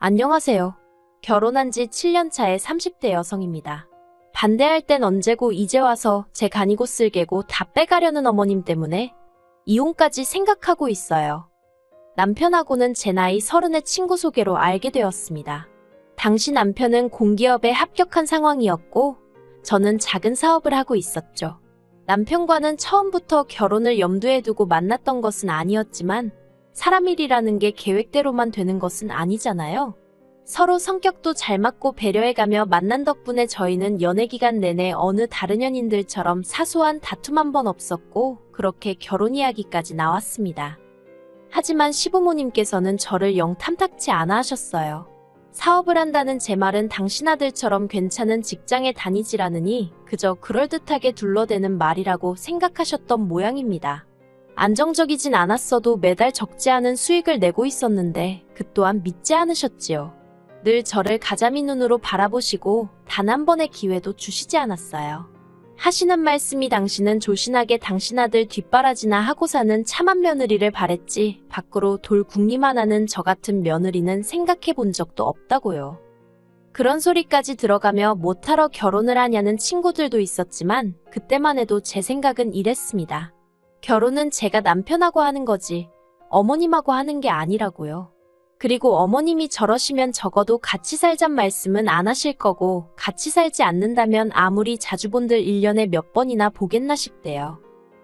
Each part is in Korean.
안녕하세요. 결혼한 지 7년 차의 30대 여성입니다. 반대할 땐 언제고 이제 와서 제 간이고 쓸개고 다 빼가려는 어머님 때문에 이혼까지 생각하고 있어요. 남편하고는 제 나이 30의 친구 소개로 알게 되었습니다. 당시 남편은 공기업에 합격한 상황이었고 저는 작은 사업을 하고 있었죠. 남편과는 처음부터 결혼을 염두에 두고 만났던 것은 아니었지만 사람 일이라는 게 계획대로만 되는 것은 아니잖아요. 서로 성격도 잘 맞고 배려해가며 만난 덕분에 저희는 연애 기간 내내 어느 다른 연인들처럼 사소한 다툼 한 번 없었고 그렇게 결혼 이야기까지 나왔습니다. 하지만 시부모님께서는 저를 영 탐탁치 않아 하셨어요. 사업을 한다는 제 말은 당신 아들처럼 괜찮은 직장에 다니지라느니 그저 그럴듯하게 둘러대는 말이라고 생각하셨던 모양입니다. 안정적이진 않았어도 매달 적지 않은 수익을 내고 있었는데 그 또한 믿지 않으셨지요. 늘 저를 가자미 눈으로 바라보시고 단 한 번의 기회도 주시지 않았어요. 하시는 말씀이 당신은 조신하게 당신 아들 뒷바라지나 하고 사는 참한 며느리를 바랬지 밖으로 돌 궁리만 하는 저 같은 며느리는 생각해 본 적도 없다고요. 그런 소리까지 들어가며 못하러 결혼을 하냐는 친구들도 있었지만 그때만 해도 제 생각은 이랬습니다. 결혼은 제가 남편하고 하는 거지 어머님하고 하는 게 아니라고요. 그리고 어머님이 저러시면 적어도 같이 살잔 말씀은 안 하실 거고 같이 살지 않는다면 아무리 자주 본들 1년에 몇 번이나 보겠나 싶대요.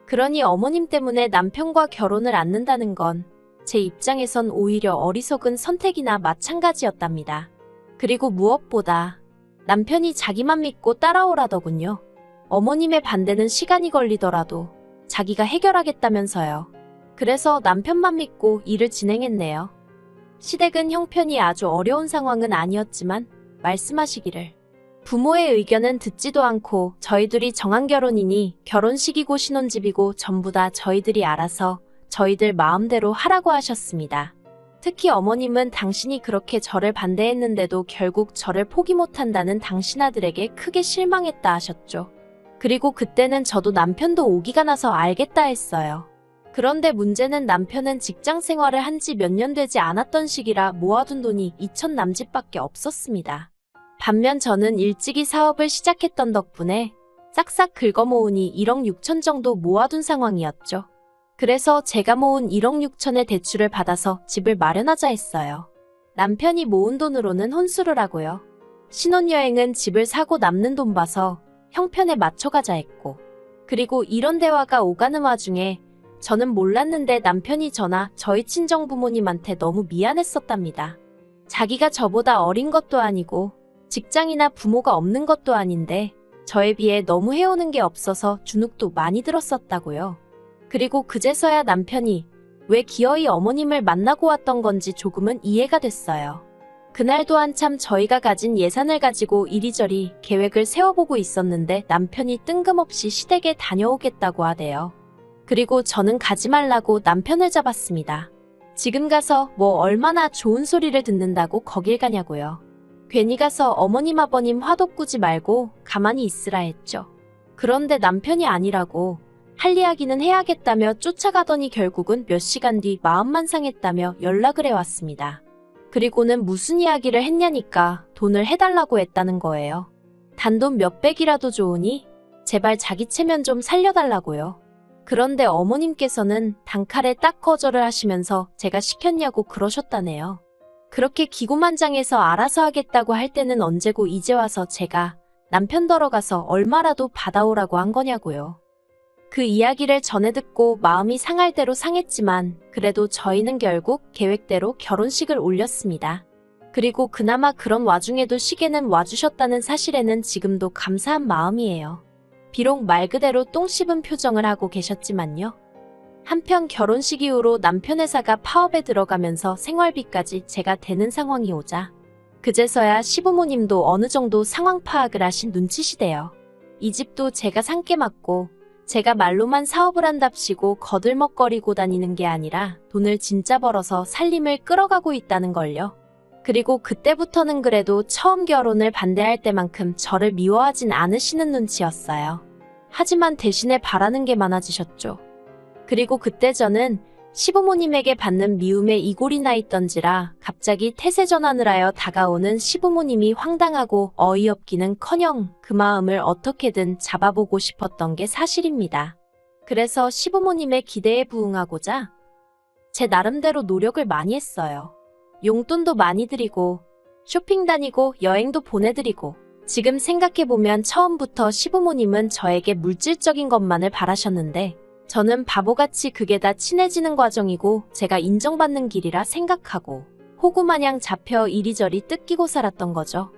그러니 어머님 때문에 남편과 결혼을 않는다는 건 제 입장에선 오히려 어리석은 선택이나 마찬가지였답니다. 그리고 무엇보다 남편이 자기만 믿고 따라오라더군요. 어머님의 반대는 시간이 걸리더라도 자기가 해결하겠다면서요. 그래서 남편만 믿고 일을 진행했네요. 시댁은 형편이 아주 어려운 상황은 아니었지만 말씀하시기를 부모의 의견은 듣지도 않고 저희들이 정한 결혼이니 결혼식이고 신혼집이고 전부 다 저희들이 알아서 저희들 마음대로 하라고 하셨습니다. 특히 어머님은 당신이 그렇게 저를 반대했는데도 결국 저를 포기 못한다는 당신 아들에게 크게 실망했다 하셨죠. 그리고 그때는 저도 남편도 오기가 나서 알겠다 했어요. 그런데 문제는 남편은 직장 생활을 한 지 몇 년 되지 않았던 시기라 모아둔 돈이 2천 남짓밖에 없었습니다. 반면 저는 일찍이 사업을 시작했던 덕분에 싹싹 긁어모으니 1억 6천 정도 모아둔 상황이었죠. 그래서 제가 모은 1억 6천의 대출을 받아서 집을 마련하자 했어요. 남편이 모은 돈으로는 혼수를 하고요. 신혼여행은 집을 사고 남는 돈 봐서 형편에 맞춰가자 했고 그리고 이런 대화가 오가는 와중에 저는 몰랐는데 남편이 저나 저희 친정 부모님한테 너무 미안했었답니다. 자기가 저보다 어린 것도 아니고 직장이나 부모가 없는 것도 아닌데 저에 비해 너무 해오는 게 없어서 주눅도 많이 들었었다고요. 그리고 그제서야 남편이 왜 기어이 어머님을 만나고 왔던 건지 조금은 이해가 됐어요. 그날도 한참 저희가 가진 예산을 가지고 이리저리 계획을 세워보고 있었는데 남편이 뜬금없이 시댁에 다녀오겠다고 하대요. 그리고 저는 가지 말라고 남편을 잡았습니다. 지금 가서 뭐 얼마나 좋은 소리를 듣는다고 거길 가냐고요. 괜히 가서 어머님 아버님 화도 꾸지 말고 가만히 있으라 했죠. 그런데 남편이 아니라고 할 이야기는 해야겠다며 쫓아가더니 결국은 몇 시간 뒤 마음만 상했다며 연락을 해왔습니다. 그리고는 무슨 이야기를 했냐니까 돈을 해달라고 했다는 거예요. 단돈 몇백이라도 좋으니 제발 자기 체면 좀 살려달라고요. 그런데 어머님께서는 단칼에 딱 거절을 하시면서 제가 시켰냐고 그러셨다네요. 그렇게 기고만장해서 알아서 하겠다고 할 때는 언제고 이제 와서 제가 남편 덜어가서 얼마라도 받아오라고 한 거냐고요. 그 이야기를 전해 듣고 마음이 상할 대로 상했지만 그래도 저희는 결국 계획대로 결혼식을 올렸습니다. 그리고 그나마 그런 와중에도 시계는 와주셨다는 사실에는 지금도 감사한 마음이에요. 비록 말 그대로 똥 씹은 표정을 하고 계셨지만요. 한편 결혼식 이후로 남편 회사가 파업에 들어가면서 생활비까지 제가 대는 상황이 오자 그제서야 시부모님도 어느 정도 상황 파악을 하신 눈치시대요. 이 집도 제가 상께 맡고 제가 말로만 사업을 한답시고 거들먹거리고 다니는 게 아니라 돈을 진짜 벌어서 살림을 끌어가고 있다는 걸요. 그리고 그때부터는 그래도 처음 결혼을 반대할 때만큼 저를 미워하진 않으시는 눈치였어요. 하지만 대신에 바라는 게 많아지셨죠. 그리고 그때 저는 시부모님에게 받는 미움에 이골이 나 있던지라 갑자기 태세 전환을 하여 다가오는 시부모님이 황당하고 어이없기는커녕 그 마음을 어떻게든 잡아보고 싶었던 게 사실입니다. 그래서 시부모님의 기대에 부응하고자 제 나름대로 노력을 많이 했어요. 용돈도 많이 드리고 쇼핑 다니고 여행도 보내드리고 지금 생각해보면 처음부터 시부모님은 저에게 물질적인 것만을 바라셨는데 저는 바보같이 그게 다 친해지는 과정이고 제가 인정받는 길이라 생각하고 호구마냥 잡혀 이리저리 뜯기고 살았던 거죠.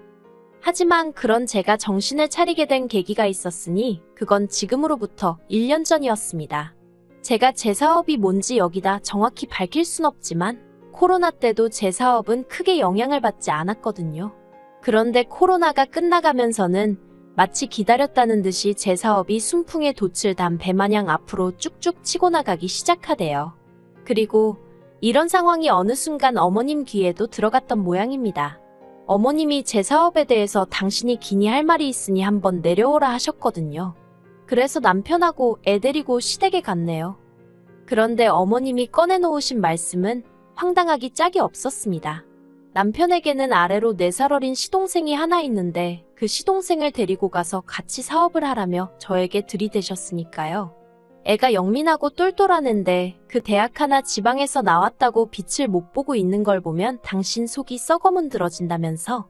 하지만 그런 제가 정신을 차리게 된 계기가 있었으니 그건 지금으로부터 1년 전이었습니다. 제가 제 사업이 뭔지 여기다 정확히 밝힐 순 없지만 코로나 때도 제 사업은 크게 영향을 받지 않았거든요. 그런데 코로나가 끝나가면서는 마치 기다렸다는 듯이 제 사업이 순풍에 돛을 단 배마냥 앞으로 쭉쭉 치고 나가기 시작하대요. 그리고 이런 상황이 어느 순간 어머님 귀에도 들어갔던 모양입니다. 어머님이 제 사업에 대해서 당신이 기니 할 말이 있으니 한번 내려오라 하셨거든요. 그래서 남편하고 애 데리고 시댁에 갔네요. 그런데 어머님이 꺼내놓으신 말씀은 황당하기 짝이 없었습니다. 남편에게는 아래로 4살 어린 시동생이 하나 있는데 그 시동생을 데리고 가서 같이 사업을 하라며 저에게 들이대셨으니까요. 애가 영민하고 똘똘하는데 그 대학 하나 지방에서 나왔다고 빛을 못 보고 있는 걸 보면 당신 속이 썩어문드러진다면서.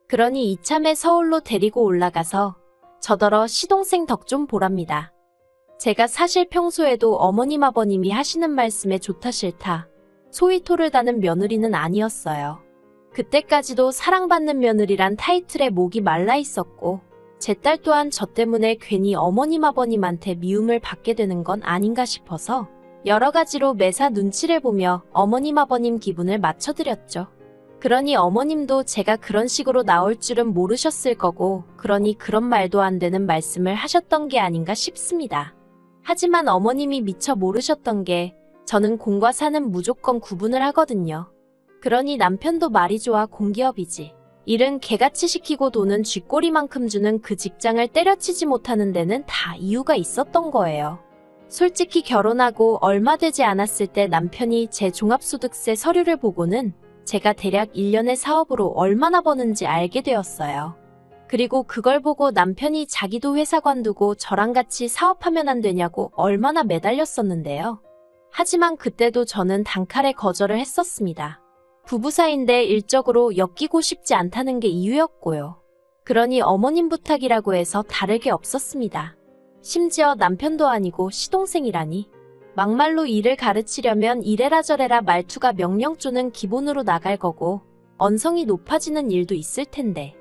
그러니 이참에 서울로 데리고 올라가서 저더러 시동생 덕 좀 보랍니다. 제가 사실 평소에도 어머님 아버님이 하시는 말씀에 좋다 싫다 소위 토를 다는 며느리는 아니었어요. 그때까지도 사랑받는 며느리란 타이틀에 목이 말라 있었고 제 딸 또한 저 때문에 괜히 어머님 아버님한테 미움을 받게 되는 건 아닌가 싶어서 여러 가지로 매사 눈치를 보며 어머님 아버님 기분을 맞춰드렸죠. 그러니 어머님도 제가 그런 식으로 나올 줄은 모르셨을 거고 그러니 그런 말도 안 되는 말씀을 하셨던 게 아닌가 싶습니다. 하지만 어머님이 미처 모르셨던 게 저는 공과 사는 무조건 구분을 하거든요. 그러니 남편도 말이 좋아 공기업이지. 일은 개같이 시키고 돈은 쥐꼬리만큼 주는 그 직장을 때려치지 못하는 데는 다 이유가 있었던 거예요. 솔직히 결혼하고 얼마 되지 않았을 때 남편이 제 종합소득세 서류를 보고는 제가 대략 1년의 사업으로 얼마나 버는지 알게 되었어요. 그리고 그걸 보고 남편이 자기도 회사 관두고 저랑 같이 사업하면 안 되냐고 얼마나 매달렸었는데요. 하지만 그때도 저는 단칼에 거절을 했었습니다. 부부 사이인데 일적으로 엮이고 싶지 않다는 게 이유였고요. 그러니 어머님 부탁이라고 해서 다를 게 없었습니다. 심지어 남편도 아니고 시동생이라니. 막말로 일을 가르치려면 이래라 저래라 말투가 명령조는 기본으로 나갈 거고 언성이 높아지는 일도 있을 텐데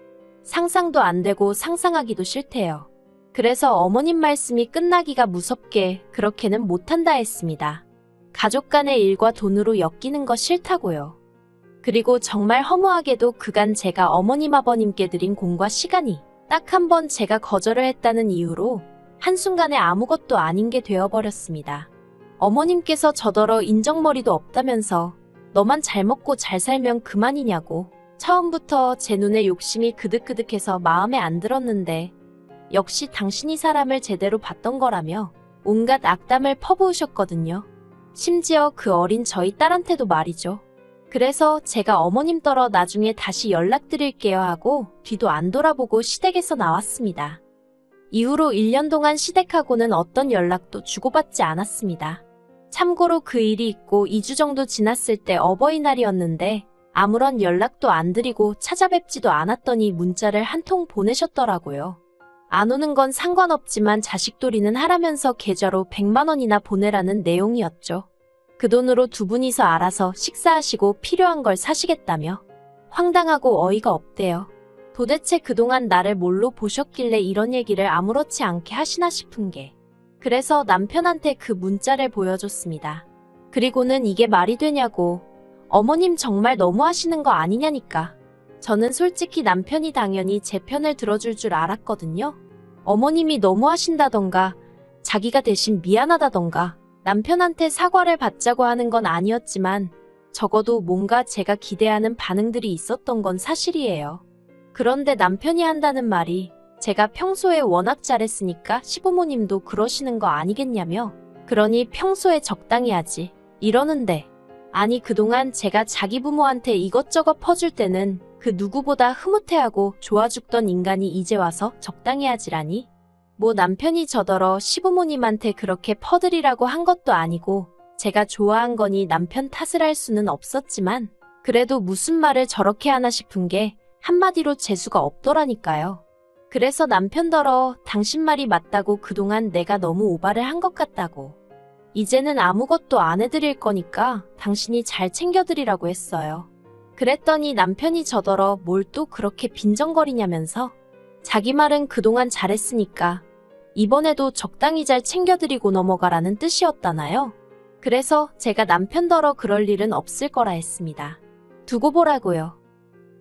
상상도 안 되고 상상하기도 싫대요. 그래서 어머님 말씀이 끝나기가 무섭게 그렇게는 못한다 했습니다. 가족 간의 일과 돈으로 엮이는 거 싫다고요. 그리고 정말 허무하게도 그간 제가 어머님 아버님께 드린 공과 시간이 딱 한 번 제가 거절을 했다는 이유로 한순간에 아무것도 아닌 게 되어버렸습니다. 어머님께서 저더러 인정머리도 없다면서 너만 잘 먹고 잘 살면 그만이냐고 처음부터 제 눈에 욕심이 그득그득해서 마음에 안 들었는데 역시 당신이 사람을 제대로 봤던 거라며 온갖 악담을 퍼부으셨거든요. 심지어 그 어린 저희 딸한테도 말이죠. 그래서 제가 어머님 떨어 나중에 다시 연락드릴게요 하고 뒤도 안 돌아보고 시댁에서 나왔습니다. 이후로 1년 동안 시댁하고는 어떤 연락도 주고받지 않았습니다. 참고로 그 일이 있고 2주 정도 지났을 때 어버이날이었는데 아무런 연락도 안 드리고 찾아뵙지도 않았더니 문자를 한 통 보내셨더라고요. 안 오는 건 상관없지만 자식돌이는 하라면서 계좌로 100만 원이나 보내라는 내용이었죠. 그 돈으로 두 분이서 알아서 식사하시고 필요한 걸 사시겠다며. 황당하고 어이가 없대요. 도대체 그동안 나를 뭘로 보셨길래 이런 얘기를 아무렇지 않게 하시나 싶은 게. 그래서 남편한테 그 문자를 보여줬습니다. 그리고는 이게 말이 되냐고. 어머님 정말 너무하시는 거 아니냐니까. 저는 솔직히 남편이 당연히 제 편을 들어줄 줄 알았거든요. 어머님이 너무하신다던가 자기가 대신 미안하다던가 남편한테 사과를 받자고 하는 건 아니었지만 적어도 뭔가 제가 기대하는 반응들이 있었던 건 사실이에요. 그런데 남편이 한다는 말이 제가 평소에 워낙 잘했으니까 시부모님도 그러시는 거 아니겠냐며 그러니 평소에 적당히 하지 이러는데, 아니 그동안 제가 자기 부모한테 이것저것 퍼줄 때는 그 누구보다 흐뭇해하고 좋아 죽던 인간이 이제 와서 적당히 하지라니? 뭐 남편이 저더러 시부모님한테 그렇게 퍼드리라고 한 것도 아니고 제가 좋아한 거니 남편 탓을 할 수는 없었지만 그래도 무슨 말을 저렇게 하나 싶은 게 한마디로 재수가 없더라니까요. 그래서 남편더러 당신 말이 맞다고 그동안 내가 너무 오바를 한 것 같다고. 이제는 아무것도 안 해드릴 거니까 당신이 잘 챙겨드리라고 했어요. 그랬더니 남편이 저더러 뭘 또 그렇게 빈정거리냐면서 자기 말은 그동안 잘했으니까 이번에도 적당히 잘 챙겨드리고 넘어가라는 뜻이었다나요? 그래서 제가 남편더러 그럴 일은 없을 거라 했습니다. 두고 보라고요.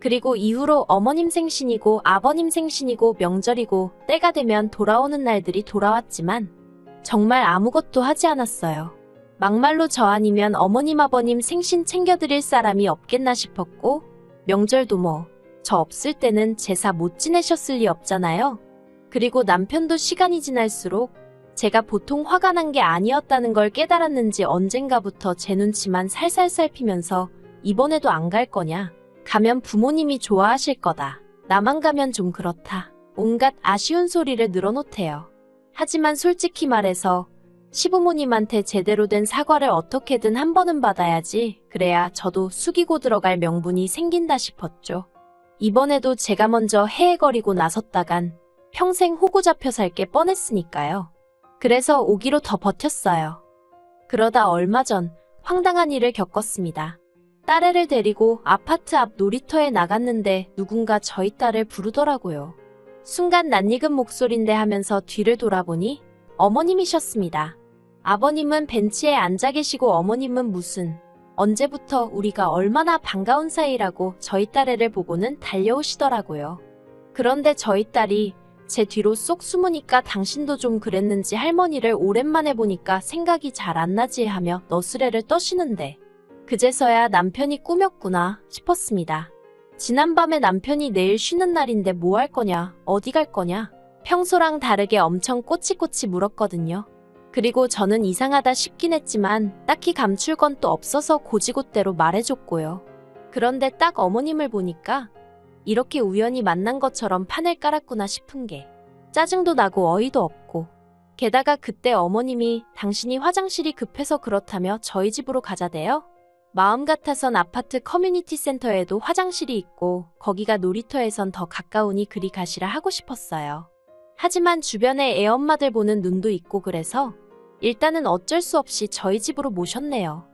그리고 이후로 어머님 생신이고 아버님 생신이고 명절이고 때가 되면 돌아오는 날들이 돌아왔지만 정말 아무것도 하지 않았어요. 막말로 저 아니면 어머님 아버님 생신 챙겨드릴 사람이 없겠나 싶었고 명절도 뭐 저 없을 때는 제사 못 지내셨을 리 없잖아요. 그리고 남편도 시간이 지날수록 제가 보통 화가 난 게 아니었다는 걸 깨달았는지 언젠가부터 제 눈치만 살살 살피면서 이번에도 안 갈 거냐? 가면 부모님이 좋아하실 거다. 나만 가면 좀 그렇다. 온갖 아쉬운 소리를 늘어놓대요. 하지만 솔직히 말해서 시부모님한테 제대로 된 사과를 어떻게든 한 번은 받아야지. 그래야 저도 숙이고 들어갈 명분이 생긴다 싶었죠. 이번에도 제가 먼저 헤헤거리고 나섰다간 평생 호구 잡혀 살 게 뻔했으니까요. 그래서 오기로 더 버텼어요. 그러다 얼마 전 황당한 일을 겪었습니다. 딸애를 데리고 아파트 앞 놀이터에 나갔는데 누군가 저희 딸을 부르더라고요. 순간 낯익은 목소린데 하면서 뒤를 돌아보니 어머님이셨습니다. 아버님은 벤치에 앉아 계시고 어머님은 무슨 언제부터 우리가 얼마나 반가운 사이라고 저희 딸애를 보고는 달려오시더라고요. 그런데 저희 딸이 제 뒤로 쏙 숨으니까 당신도 좀 그랬는지 할머니를 오랜만에 보니까 생각이 잘 안 나지 하며 너스레를 떠시는데 그제서야 남편이 꾸몄구나 싶었습니다. 지난밤에 남편이 내일 쉬는 날인데 뭐 할 거냐, 어디 갈 거냐, 평소랑 다르게 엄청 꼬치꼬치 물었거든요. 그리고 저는 이상하다 싶긴 했지만 딱히 감출 건 또 없어서 고지고대로 말해줬고요. 그런데 딱 어머님을 보니까 이렇게 우연히 만난 것처럼 판을 깔았구나 싶은 게 짜증도 나고 어이도 없고 게다가 그때 어머님이 당신이 화장실이 급해서 그렇다며 저희 집으로 가자대요? 마음 같아선 아파트 커뮤니티 센터에도 화장실이 있고 거기가 놀이터에선 더 가까우니 그리 가시라 하고 싶었어요. 하지만 주변에 애엄마들 보는 눈도 있고 그래서 일단은 어쩔 수 없이 저희 집으로 모셨네요.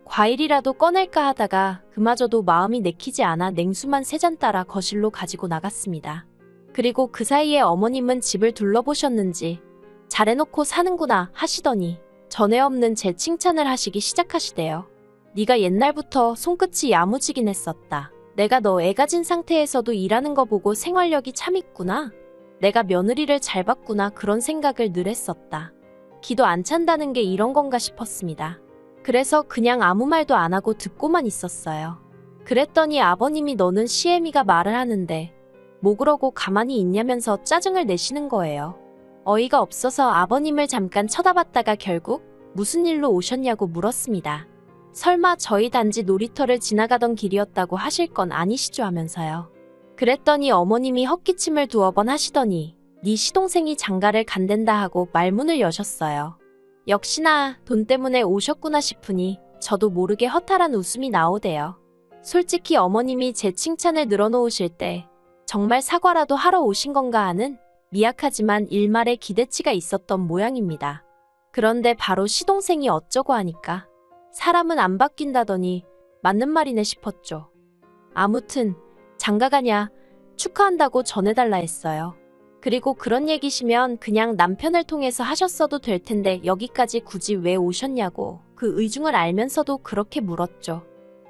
과일이라도 꺼낼까 하다가 그마저도 마음이 내키지 않아 냉수만 3잔 따라 거실로 가지고 나갔습니다. 그리고 그 사이에 어머님은 집을 둘러보셨는지 잘해놓고 사는구나 하시더니 전에 없는 제 칭찬을 하시기 시작하시대요. 네가 옛날부터 손끝이 야무지긴 했었다. 내가 너 애 가진 상태에서도 일하는 거 보고 생활력이 참 있구나. 내가 며느리를 잘 봤구나 그런 생각을 늘 했었다. 기도 안 찬다는 게 이런 건가 싶었습니다. 그래서 그냥 아무 말도 안 하고 듣고만 있었어요. 그랬더니 아버님이 너는 시애미가 말을 하는데 뭐 그러고 가만히 있냐면서 짜증을 내시는 거예요. 어이가 없어서 아버님을 잠깐 쳐다봤다가 결국 무슨 일로 오셨냐고 물었습니다. 설마 저희 단지 놀이터를 지나가던 길이었다고 하실 건 아니시죠 하면서요. 그랬더니 어머님이 헛기침을 2번 하시더니 네 시동생이 장가를 간댄다 하고 말문을 여셨어요. 역시나 돈 때문에 오셨구나 싶으니 저도 모르게 허탈한 웃음이 나오대요. 솔직히 어머님이 제 칭찬을 늘어놓으실 때 정말 사과라도 하러 오신 건가 하는 미약하지만 일말의 기대치가 있었던 모양입니다. 그런데 바로 시동생이 어쩌고 하니까 사람은 안 바뀐다더니 맞는 말이네 싶었죠. 아무튼 장가가냐 축하한다고 전해달라 했어요. 그리고 그런 얘기시면 그냥 남편을 통해서 하셨어도 될 텐데 여기까지 굳이 왜 오셨냐고 그 의중을 알면서도 그렇게 물었죠.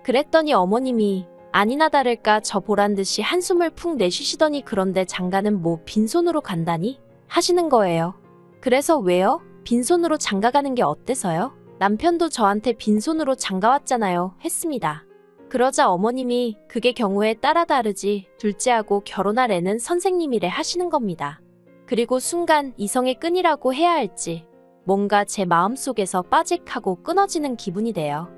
그랬더니 어머님이 아니나 다를까 저 보란 듯이 한숨을 푹 내쉬시더니 그런데 장가는 뭐 빈손으로 간다니? 하시는 거예요. 그래서 왜요? 빈손으로 장가가는 게 어때서요? 남편도 저한테 빈손으로 장가왔잖아요. 했습니다. 그러자 어머님이 그게 경우에 따라 다르지 둘째하고 결혼할 애는 선생님이래 하시는 겁니다. 그리고 순간 이성의 끈이라고 해야 할지 뭔가 제 마음속에서 빠직하고 끊어지는 기분이 돼요.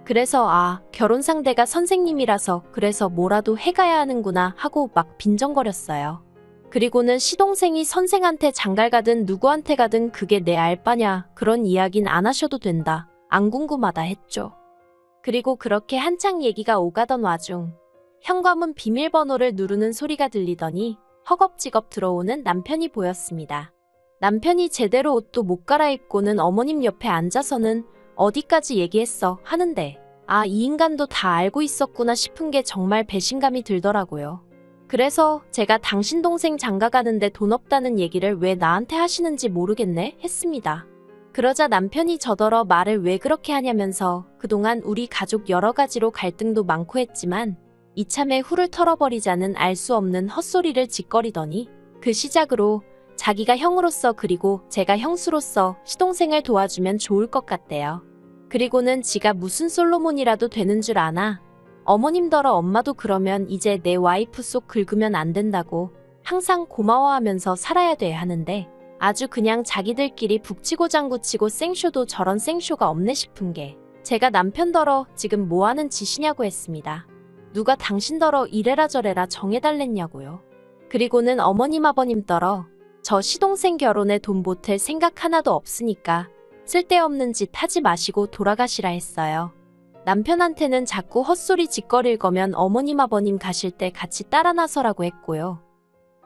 그래서 결혼 상대가 선생님이라서 그래서 뭐라도 해가야 하는구나 하고 막 빈정거렸어요. 그리고는 시동생이 선생한테 장갈 가든 누구한테 가든 그게 내 알바냐, 그런 이야긴 안 하셔도 된다, 안 궁금하다 했죠. 그리고 그렇게 한창 얘기가 오가던 와중 현관문 비밀번호를 누르는 소리가 들리더니 허겁지겁 들어오는 남편이 보였습니다. 남편이 제대로 옷도 못 갈아입고는 어머님 옆에 앉아서는 어디까지 얘기했어 하는데 이 인간도 다 알고 있었구나 싶은 게 정말 배신감이 들더라고요. 그래서 제가 당신 동생 장가 가는데 돈 없다는 얘기를 왜 나한테 하시는지 모르겠네 했습니다. 그러자 남편이 저더러 말을 왜 그렇게 하냐면서 그동안 우리 가족 여러 가지로 갈등도 많고 했지만 이참에 훌을 털어버리자는 알 수 없는 헛소리를 짓거리더니 그 시작으로 자기가 형으로서 그리고 제가 형수로서 시동생을 도와주면 좋을 것 같대요. 그리고는 지가 무슨 솔로몬이라도 되는 줄 아나? 어머님더러 엄마도 그러면 이제 내 와이프 속 긁으면 안 된다고 항상 고마워하면서 살아야 돼 하는데 아주 그냥 자기들끼리 북치고 장구치고 생쇼도 저런 생쇼가 없네 싶은 게 제가 남편더러 지금 뭐하는 짓이냐고 했습니다. 누가 당신더러 이래라 저래라 정해달랬냐고요. 그리고는 어머님 아버님더러 저 시동생 결혼에 돈 보탤 생각 하나도 없으니까 쓸데없는 짓 하지 마시고 돌아가시라 했어요. 남편한테는 자꾸 헛소리 짓거릴 거면 어머님 아버님 가실 때 같이 따라 나서라고 했고요.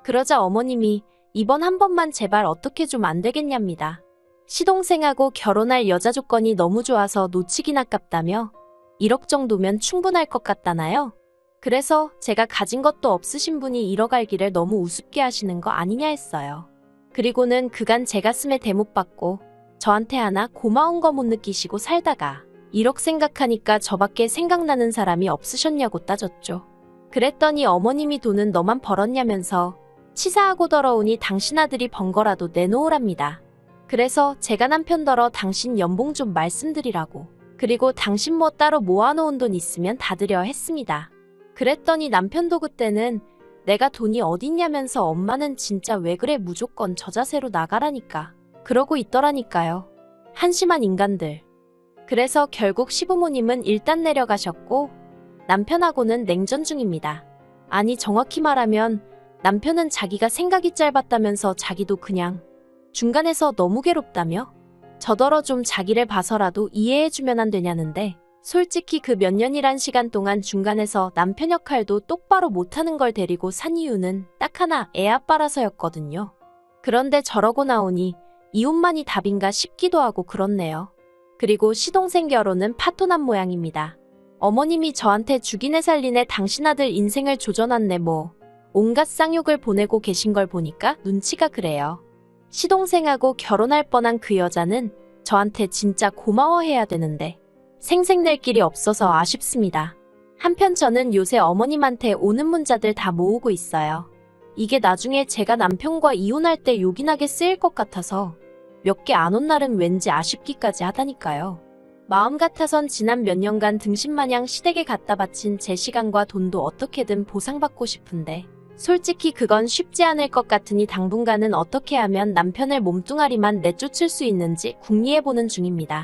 그러자 어머님이 이번 한 번만 제발 어떻게 좀 안 되겠냐입니다. 시동생하고 결혼할 여자 조건이 너무 좋아서 놓치긴 아깝다며 1억 정도면 충분할 것 같다나요? 그래서 제가 가진 것도 없으신 분이 1억 알기를 너무 우습게 하시는 거 아니냐 했어요. 그리고는 그간 제 가슴에 대못 받고 저한테 하나 고마운 거 못 느끼시고 살다가 1억 생각하니까 저밖에 생각나는 사람이 없으셨냐고 따졌죠. 그랬더니 어머님이 돈은 너만 벌었냐면서 치사하고 더러우니 당신 아들이 번 거라도 내놓으랍니다. 그래서 제가 남편더러 당신 연봉 좀 말씀드리라고 그리고 당신 뭐 따로 모아놓은 돈 있으면 다 드려 했습니다. 그랬더니 남편도 그때는 내가 돈이 어딨냐면서 엄마는 진짜 왜 그래 무조건 저 자세로 나가라니까 그러고 있더라니까요. 한심한 인간들. 그래서 결국 시부모님은 일단 내려가셨고 남편하고는 냉전 중입니다. 아니 정확히 말하면 남편은 자기가 생각이 짧았다면서 자기도 그냥 중간에서 너무 괴롭다며 저더러 좀 자기를 봐서라도 이해해주면 안 되냐는데 솔직히 그 몇 년이란 시간 동안 중간에서 남편 역할도 똑바로 못하는 걸 데리고 산 이유는 딱 하나 애 아빠라서였거든요. 그런데 저러고 나오니 이혼만이 답인가 싶기도 하고 그렇네요. 그리고 시동생 결혼은 파토난 모양입니다. 어머님이 저한테 죽이네 살리네 당신 아들 인생을 조져놨네 뭐 온갖 쌍욕을 보내고 계신 걸 보니까 눈치가 그래요. 시동생하고 결혼할 뻔한 그 여자는 저한테 진짜 고마워해야 되는데 생색낼 길이 없어서 아쉽습니다. 한편 저는 요새 어머님한테 오는 문자들 다 모으고 있어요. 이게 나중에 제가 남편과 이혼할 때 요긴하게 쓰일 것 같아서 몇 개 안 온 날은 왠지 아쉽기까지 하다니까요. 마음 같아선 지난 몇 년간 등신마냥 시댁에 갖다 바친 제 시간과 돈도 어떻게든 보상받고 싶은데 솔직히 그건 쉽지 않을 것 같으니 당분간은 어떻게 하면 남편을 몸뚱아리만 내쫓을 수 있는지 궁리해보는 중입니다.